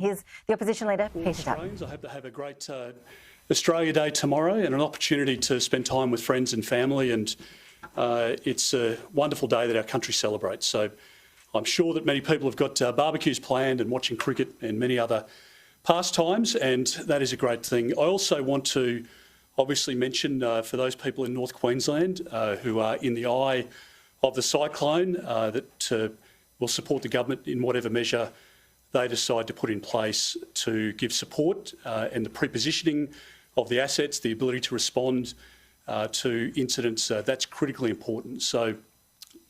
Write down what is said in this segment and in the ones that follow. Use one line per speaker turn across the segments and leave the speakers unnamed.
Here's the Opposition Leader,
Well,
Peter Dutton.
Australians, I hope they have a great Australia Day tomorrow and an opportunity to spend time with friends and family, and it's a wonderful day that our country celebrates. So I'm sure that many people have got barbecues planned and watching cricket and many other pastimes, and that is a great thing. I also want to obviously mention for those people in North Queensland who are in the eye of the cyclone that will support the government in whatever measure they decide to put in place to give support and the prepositioning of the assets, the ability to respond to incidents, that's critically important. So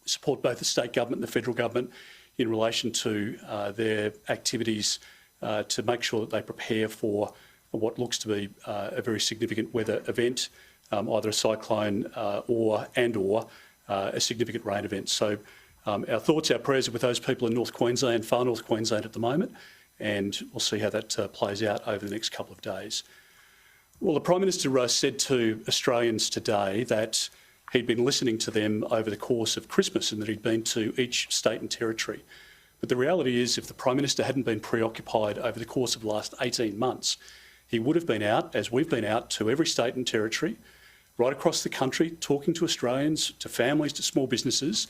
support both the state government and the federal government in relation to their activities to make sure that they prepare for what looks to be a very significant weather event, either a cyclone or a significant rain event. So our thoughts, our prayers are with those people in North Queensland, far North Queensland at the moment, and we'll see how that plays out over the next couple of days. Well, the Prime Minister said to Australians today that he'd been listening to them over the course of Christmas and that he'd been to each state and territory. But the reality is, if the Prime Minister hadn't been preoccupied over the course of the last 18 months, he would have been out, as we've been out, to every state and territory, right across the country, talking to Australians, to families, to small businesses,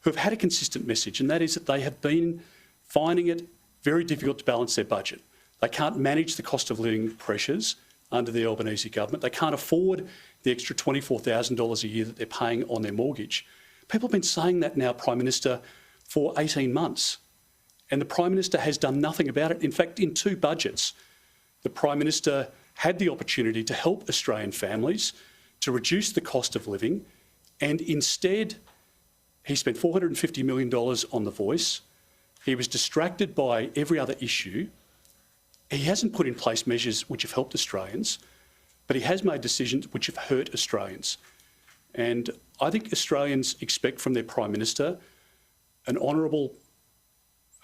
who have had a consistent message, and that is that they have been finding it very difficult to balance their budget. They can't manage the cost of living pressures under the Albanese government. They can't afford the extra $24,000 a year that they're paying on their mortgage. People have been saying that now, Prime Minister, for 18 months, and the Prime Minister has done nothing about it. In fact, in 2 budgets, the Prime Minister had the opportunity to help Australian families to reduce the cost of living, and instead he spent $450 million on The Voice. He was distracted by every other issue. He hasn't put in place measures which have helped Australians, but he has made decisions which have hurt Australians. And I think Australians expect from their Prime Minister an honourable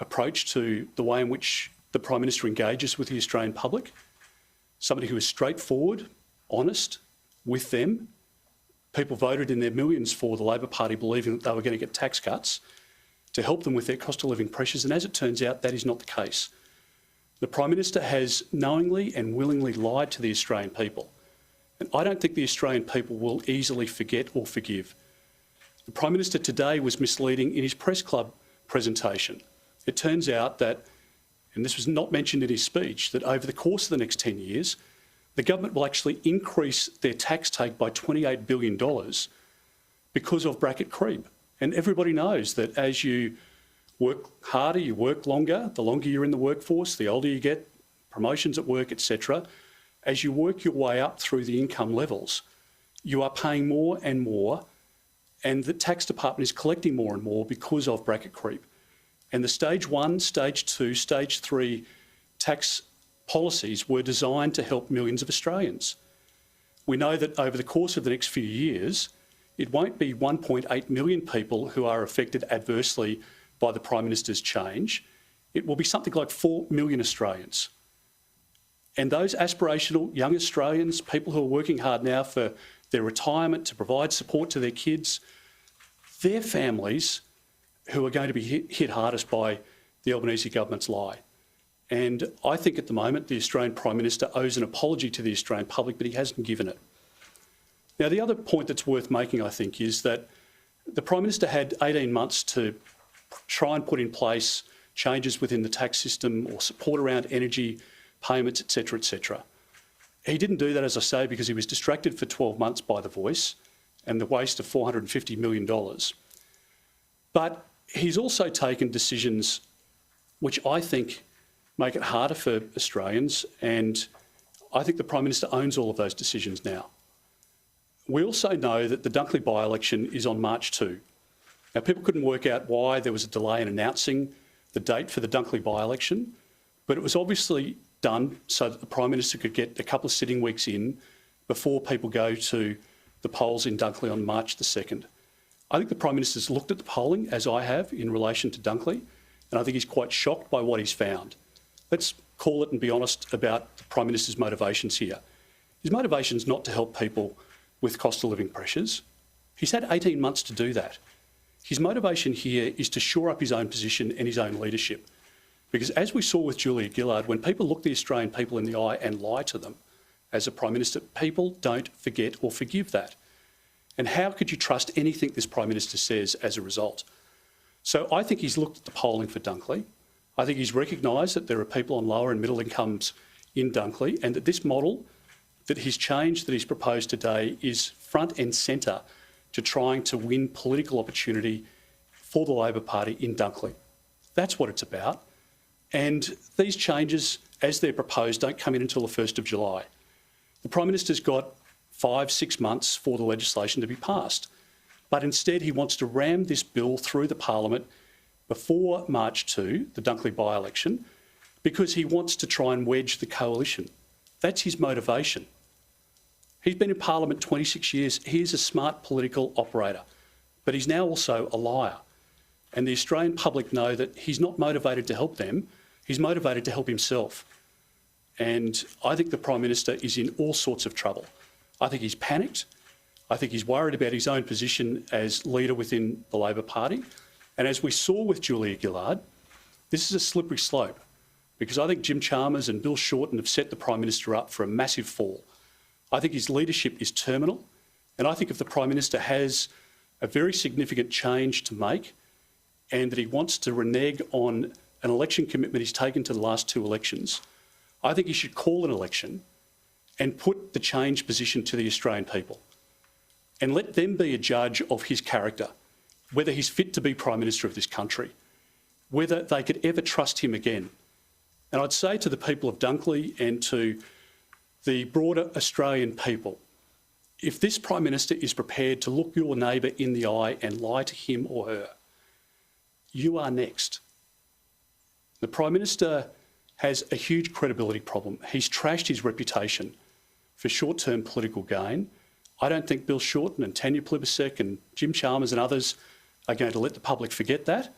approach to the way in which the Prime Minister engages with the Australian public, somebody who is straightforward, honest with them. People voted in their millions for the Labor Party, believing that they were going to get tax cuts to help them with their cost of living pressures, and as it turns out, that is not the case. The Prime Minister has knowingly and willingly lied to the Australian people, and I don't think the Australian people will easily forget or forgive. The Prime Minister today was misleading in his press club presentation. It turns out that, and this was not mentioned in his speech, that over the course of the next 10 years, the government will actually increase their tax take by $28 billion because of bracket creep. And everybody knows that as you work harder, you work longer, the longer you're in the workforce, the older you get, promotions at work, etc. As you work your way up through the income levels, you are paying more and more, and the tax department is collecting more and more because of bracket creep. And the stage 1, stage 2, stage 3 tax policies were designed to help millions of Australians. We know that over the course of the next few years, it won't be 1.8 million people who are affected adversely by the Prime Minister's change. It will be something like 4 million Australians. And those aspirational young Australians, people who are working hard now for their retirement, to provide support to their kids, their families who are going to be hit hardest by the Albanese government's lie. And I think at the moment the Australian Prime Minister owes an apology to the Australian public, but he hasn't given it. Now, the other point that's worth making, I think, is that the Prime Minister had 18 months to try and put in place changes within the tax system or support around energy payments, etc., etc. He didn't do that, as I say, because he was distracted for 12 months by The Voice and the waste of $450 million. But he's also taken decisions which I think make it harder for Australians, and I think the Prime Minister owns all of those decisions now. We also know that the Dunley by-election is on March 2. Now, people couldn't work out why there was a delay in announcing the date for the Dunley by-election, but it was obviously done so that the Prime Minister could get a couple of sitting weeks in before people go to the polls in Dunley on March the 2nd. I think the Prime Minister's looked at the polling, as I have, in relation to Dunley, and I think he's quite shocked by what he's found. Let's call it and be honest about the Prime Minister's motivations here. His motivation is not to help people with cost of living pressures. He's had 18 months to do that. His motivation here is to shore up his own position and his own leadership. Because as we saw with Julia Gillard, when people look the Australian people in the eye and lie to them as a Prime Minister, people don't forget or forgive that. And how could you trust anything this Prime Minister says as a result? So I think he's looked at the polling for Dunkley. I think he's recognised that there are people on lower and middle incomes in Dunkley, and that this model, that his change that he's proposed today, is front and centre to trying to win political opportunity for the Labor Party in Dunkley. That's what it's about. And these changes, as they're proposed, don't come in until the 1st of July. The Prime Minister's got 5-6 months for the legislation to be passed. But instead, he wants to ram this bill through the Parliament before March 2, the Dunkley by-election, because he wants to try and wedge the coalition. That's his motivation. He's been in Parliament 26 years. He is a smart political operator, but he's now also a liar. And the Australian public know that he's not motivated to help them, he's motivated to help himself. And I think the Prime Minister is in all sorts of trouble. I think he's panicked. I think he's worried about his own position as leader within the Labor Party. And as we saw with Julia Gillard, this is a slippery slope, because I think Jim Chalmers and Bill Shorten have set the Prime Minister up for a massive fall. I think his leadership is terminal. And I think if the Prime Minister has a very significant change to make, and that he wants to renege on an election commitment he's taken to the last 2 elections, I think he should call an election and put the change position to the Australian people and let them be a judge of his character, whether he's fit to be Prime Minister of this country, whether they could ever trust him again. And I'd say to the people of Dunkley and to the broader Australian people, if this Prime Minister is prepared to look your neighbour in the eye and lie to him or her, you are next. The Prime Minister has a huge credibility problem. He's trashed his reputation for short-term political gain. I don't think Bill Shorten and Tanya Plibersek and Jim Chalmers and others are going to let the public forget that.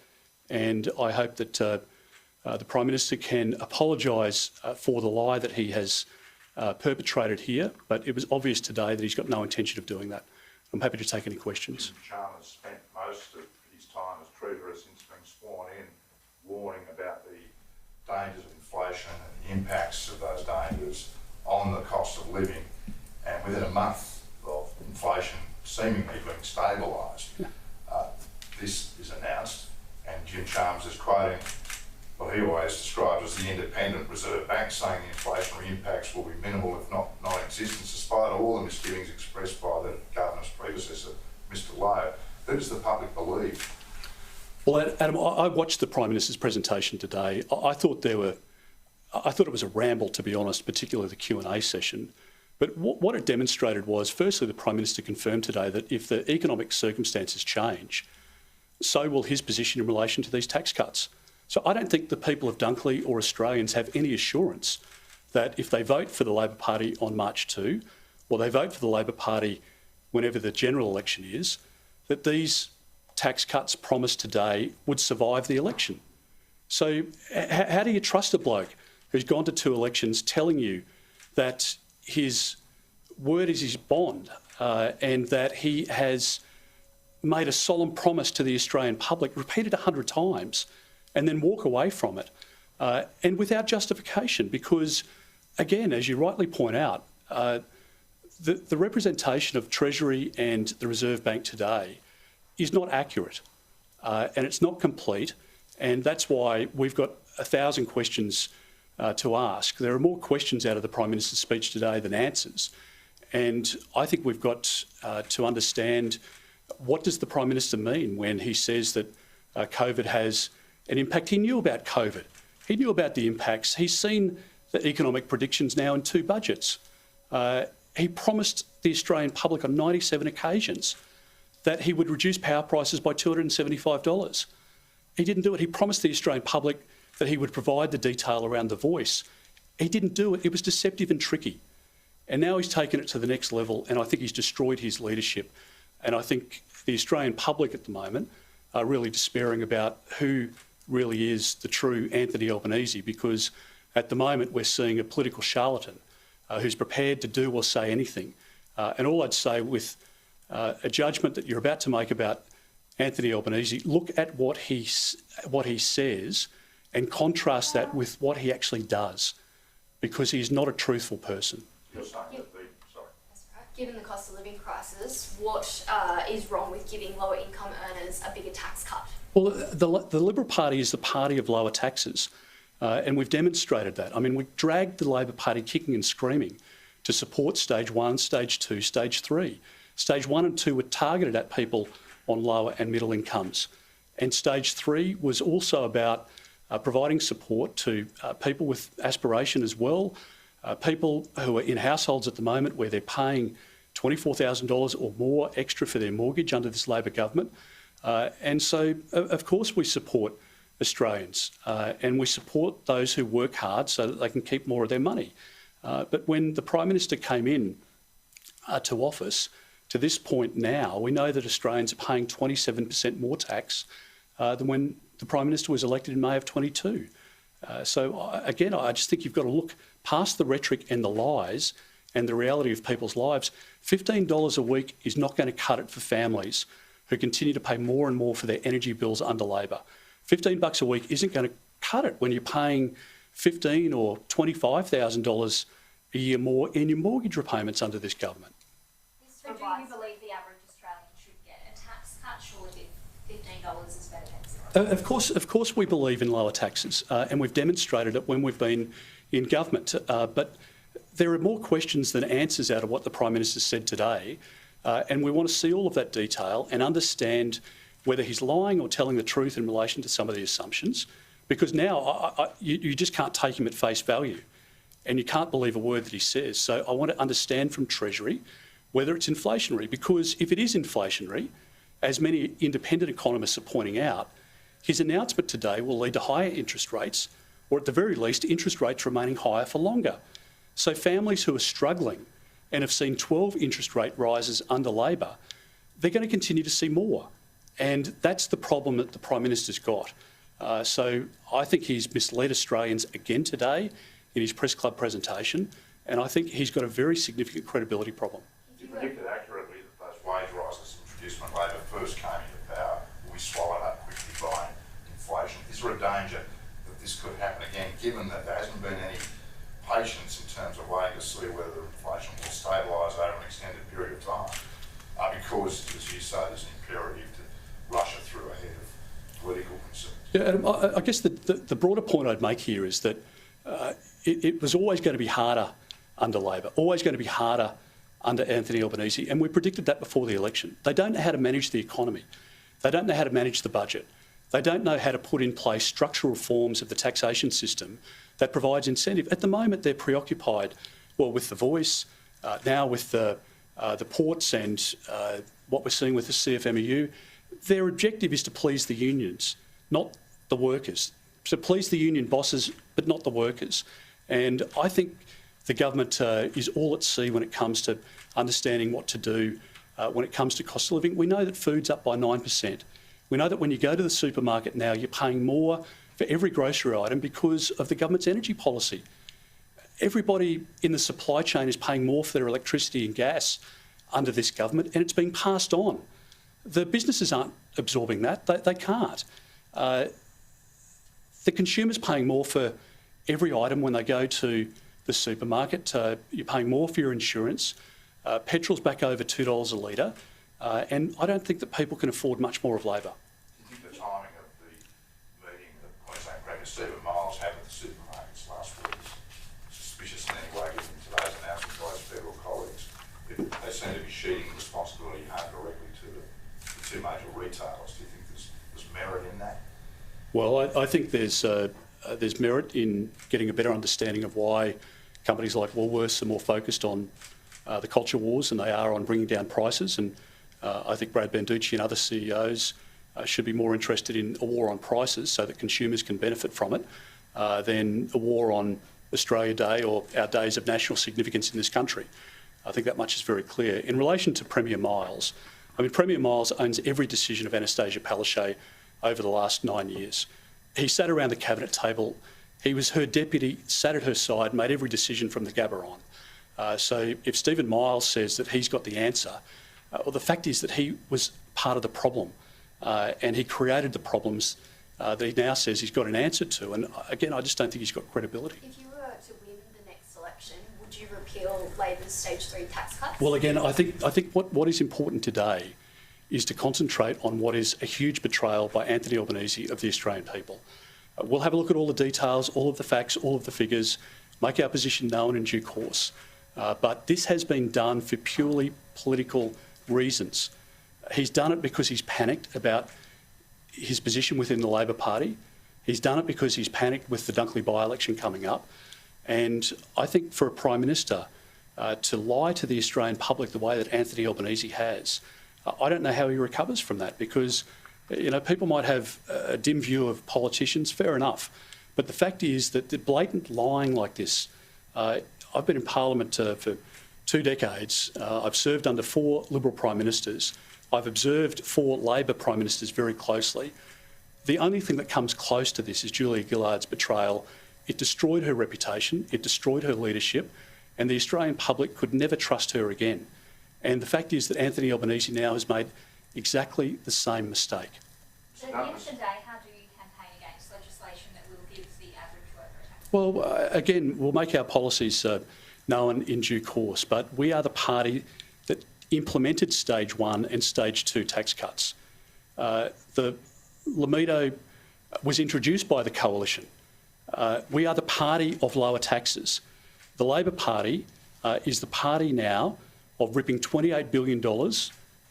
And I hope that the Prime Minister can apologise for the lie that he has perpetrated here. But it was obvious today that he's got no intention of doing that. I'm happy to take any questions.
Jim Chalmers spent most of his time as Treasurer since being sworn in, warning about the dangers of inflation and the impacts of those dangers on the cost of living. And within a month of inflation seemingly being stabilised, this is announced, and Jim Chalmers is quoting what he always described as the independent Reserve Bank, saying the inflationary impacts will be minimal, if not non-existent, despite all the misgivings expressed by the Governor's predecessor, Mr Lowe. Who does the public believe?
Well, Adam, I watched the Prime Minister's presentation today. I thought it was a ramble, to be honest, particularly the Q&A session. But what it demonstrated was, firstly, the Prime Minister confirmed today that if the economic circumstances change, so will his position in relation to these tax cuts. So I don't think the people of Dunkley or Australians have any assurance that if they vote for the Labor Party on March 2, or they vote for the Labor Party whenever the general election is, that these tax cuts promised today would survive the election. So how do you trust a bloke who's gone to 2 elections telling you that his word is his bond and that he has made a solemn promise to the Australian public, repeated 100 times, and then walk away from it, and without justification? Because, again, as you rightly point out, the representation of Treasury and the Reserve Bank today is not accurate, and it's not complete, and that's why we've got 1,000 questions to ask. There are more questions out of the Prime Minister's speech today than answers, and I think we've got to understand, what does the Prime Minister mean when he says that COVID has an impact? He knew about COVID. He knew about the impacts. He's seen the economic predictions now in 2 budgets. He promised the Australian public on 97 occasions that he would reduce power prices by $275. He didn't do it. He promised the Australian public that he would provide the detail around the voice. He didn't do it. It was deceptive and tricky. And now he's taken it to the next level, and I think he's destroyed his leadership. And I think the Australian public at the moment are really despairing about who really is the true Anthony Albanese, because at the moment we're seeing a political charlatan who's prepared to do or say anything. And all I'd say, with a judgment that you're about to make about Anthony Albanese, look at what he says and contrast that with what he actually does, because he's not a truthful person.
You're saying that the, sorry.
That's right. Given the cost of living crisis, what is wrong with giving lower income earners a bigger tax cut?
Well, the Liberal Party is the party of lower taxes, and we've demonstrated that. I mean, we dragged the Labor Party kicking and screaming to support stage 1, stage 2, stage 3. Stage 1 and 2 were targeted at people on lower and middle incomes. And stage 3 was also about providing support to people with aspiration as well, people who are in households at the moment where they're paying $24,000 or more extra for their mortgage under this Labor government. And so, of course, we support Australians and we support those who work hard so that they can keep more of their money. But when the Prime Minister came in to office, to this point now, we know that Australians are paying 27% more tax than when the Prime Minister was elected in May of 22. So again, I just think you've got to look past the rhetoric and the lies and the reality of people's lives. $15 a week is not going to cut it for families who continue to pay more and more for their energy bills under Labor. $15 a week isn't going to cut it when you're paying $15,000 or $25,000 a year more in your mortgage repayments under this government.
So do you believe the average Australian should get a tax cut? Surely $15 is better than zero.
Of course we believe in lower taxes, and we've demonstrated it when we've been in government. But there are more questions than answers out of what the Prime Minister said today, and we want to see all of that detail and understand whether he's lying or telling the truth in relation to some of the assumptions, because now you just can't take him at face value, and you can't believe a word that he says. So I want to understand from Treasury whether it's inflationary, because if it is inflationary, as many independent economists are pointing out, his announcement today will lead to higher interest rates, or at the very least, interest rates remaining higher for longer. So families who are struggling and have seen 12 interest rate rises under Labor, they're going to continue to see more. And that's the problem that the Prime Minister's got. So I think he's misled Australians again today in his press club presentation, and I think he's got a very significant credibility problem.
You predicted accurately that those wage rises introduced when Labor first came into power will be swallowed up quickly by inflation. Is there a danger that this could happen again, given that there hasn't been any patience in terms of waiting to see whether inflation will stabilise over an extended period of time? Because, as you say, there's an imperative to rush it through ahead of political concerns.
Yeah, I guess the broader point I'd make here is that it was always going to be harder under Labor, always going to be harder under Anthony Albanese, and we predicted that before the election. They don't know how to manage the economy. They don't know how to manage the budget. They don't know how to put in place structural reforms of the taxation system that provides incentive. At the moment, they're preoccupied, well, with the voice, now with the ports and what we're seeing with the CFMEU. Their objective is to please the unions, not the workers. So please the union bosses, but not the workers. And I think the government is all at sea when it comes to understanding what to do when it comes to cost of living. We know that food's up by 9%. We know that when you go to the supermarket now, you're paying more for every grocery item because of the government's energy policy. Everybody in the supply chain is paying more for their electricity and gas under this government, and it's being passed on. The businesses aren't absorbing that. They can't. The consumer's paying more for every item when they go to the supermarket. You're paying more for your insurance. Petrol's back over $2 a litre. And I don't think that people can afford much more of Labor.
Do you think the timing of the meeting that Queensland Premier Stephen Miles had with the supermarkets last week is suspicious in any way, given today's announcement by his federal colleagues? They seem to be sheeting responsibility home directly to the two major retailers. Do you think there's merit in that?
Well, I think there's merit in getting a better understanding of why companies like Woolworths are more focused on the culture wars than they are on bringing down prices. And I think Brad Banducci and other CEOs should be more interested in a war on prices so that consumers can benefit from it than a war on Australia Day or our days of national significance in this country. I think that much is very clear. In relation to Premier Miles, I mean, Premier Miles owns every decision of Anastasia Palaszczuk over the last 9 years. He sat around the cabinet table. He was her deputy, sat at her side, made every decision from the Gabba on. So if Stephen Miles says that he's got the answer, well, the fact is that he was part of the problem and he created the problems that he now says he's got an answer to. And again, I just don't think he's got credibility.
If you were to win the next election, would you repeal Labor's stage 3 tax cuts?
Well, again, I think what is important today is to concentrate on what is a huge betrayal by Anthony Albanese of the Australian people. We'll have a look at all the details, all of the facts, all of the figures, make our position known in due course. But this has been done for purely political reasons. He's done it because he's panicked about his position within the Labor Party. He's done it because he's panicked with the Dunley by-election coming up. And I think for a Prime Minister to lie to the Australian public the way that Anthony Albanese has, I don't know how he recovers from that, because people might have a dim view of politicians, fair enough. But the fact is that the blatant lying like this, I've been in Parliament for 2 decades. I've served under 4 Liberal Prime Ministers. I've observed 4 Labor Prime Ministers very closely. The only thing that comes close to this is Julia Gillard's betrayal. It destroyed her reputation, it destroyed her leadership, and the Australian public could never trust her again. And the fact is that Anthony Albanese now has made exactly the same mistake.
So at the end of the day, how do you campaign against legislation that will give the average worker a tax?
Well, again, we'll make our policies known in due course, but we are the party that implemented stage 1 and stage 2 tax cuts. The Limedo was introduced by the coalition. We are the party of lower taxes. The Labor Party is the party now of ripping $28 billion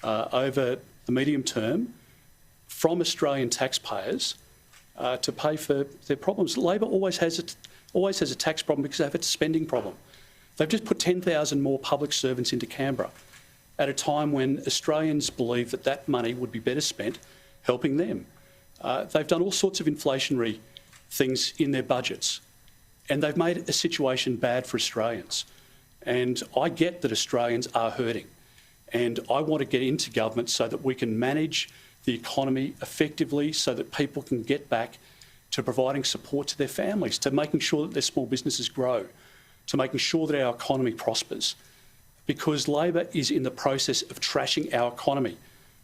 over the medium term from Australian taxpayers to pay for their problems. Labor always has a tax problem because they have a spending problem. They've just put 10,000 more public servants into Canberra at a time when Australians believe that that money would be better spent helping them. They've done all sorts of inflationary things in their budgets, and they've made a situation bad for Australians. And I get that Australians are hurting, and I want to get into government so that we can manage the economy effectively, so that people can get back to providing support to their families, to making sure that their small businesses grow, to making sure that our economy prospers. Because Labor is in the process of trashing our economy,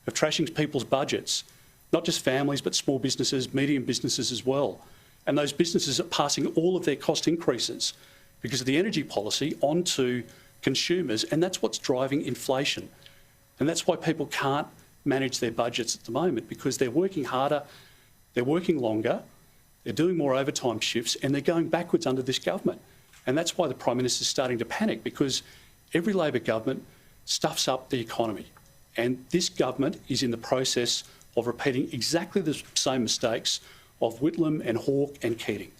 of trashing people's budgets, not just families, but small businesses, medium businesses as well. And those businesses are passing all of their cost increases because of the energy policy onto consumers, and that's what's driving inflation. And that's why people can't manage their budgets at the moment, because they're working harder, they're working longer, they're doing more overtime shifts, and they're going backwards under this government. And that's why the Prime Minister's starting to panic, because every Labor government stuffs up the economy. And this government is in the process of repeating exactly the same mistakes of Whitlam and Hawke and Keating.